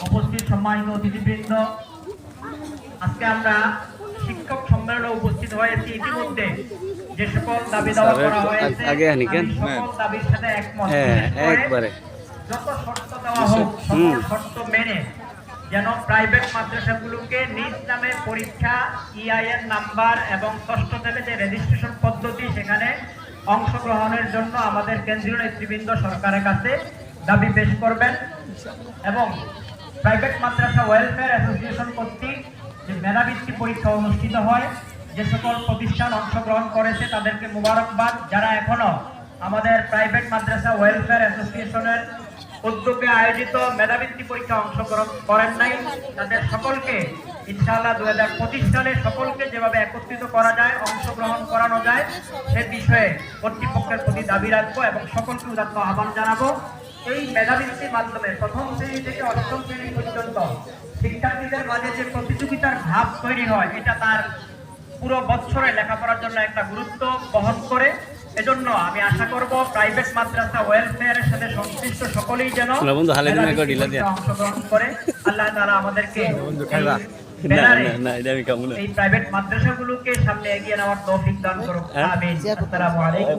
উপস্থিত সম্মানিত অতিথিবৃন্দ, আজকে আমরা শিক্ষক সম্মেলনে উপস্থিত হয়েছি। ইতিমধ্যে যে সকল দাবি দাওয়া করা হয়েছে সকল দাবির সাথে একমত। একবারে যত শর্ত দেওয়া হোক সকল শর্ত মেনে যেন প্রাইভেট মাদ্রাসাগুলোকে নিজ নামে পরীক্ষা, ইআইএন নাম্বার এবং ষষ্ঠ থেকে যে রেজিস্ট্রেশন পদ্ধতি সেখানে অংশগ্রহণের জন্য আমাদের কেন্দ্রীয় নেতৃবৃন্দ সরকারের কাছে দাবি পেশ করবেন এবং প্রাইভেট মাদ্রাসা ওয়েলফেয়ার অ্যাসোসিয়েশন কর্তৃক যে মেধাবৃত্তি পরীক্ষা অনুষ্ঠিত হয়, যে সকল প্রতিষ্ঠান অংশগ্রহণ করেছে তাদেরকে মোবারকবাদ। যারা এখনো আমাদের প্রাইভেট মাদ্রাসা ওয়েলফেয়ার অ্যাসোসিয়েশনের উদ্যোগে আয়োজিত মেধাবৃত্তি পরীক্ষা অংশগ্রহণ করেন নাই, তাদের সকলকে ইনশাআল্লাহ 2025 সালে সকলকে যেভাবে একত্রিত করা যায়, অংশগ্রহণ করানো যায় সে বিষয়ে কর্তৃপক্ষের প্রতি দাবি রাখবো এবং সকলকে উদাত্ত আহ্বান জানাবো। এই মেধাবৃত্তির মাধ্যমে প্রথম শ্রেণী থেকে অষ্টম শ্রেণী পর্যন্ত শিক্ষার্থীদের মাঝে যে প্রতিযোগিতার ভাব তৈরি হয়, এটা তার পুরো বছরে লেখাপড়ার জন্য একটা গুরুত্ব বহন করে। এজন্য আমি আশা করব প্রাইভেট মাদ্রাসা ওয়েলফেয়ারের সাথে সংশ্লিষ্ট সকলেই যেন অংশগ্রহণ করে। আল্লাহ তাআলা আমাদেরকে এই প্রাইভেট মাদ্রাসাগুলোকে সামনে এগিয়ে নেওয়ার তৌফিক দান করুন। আমিন। আসসালামু আলাইকুম।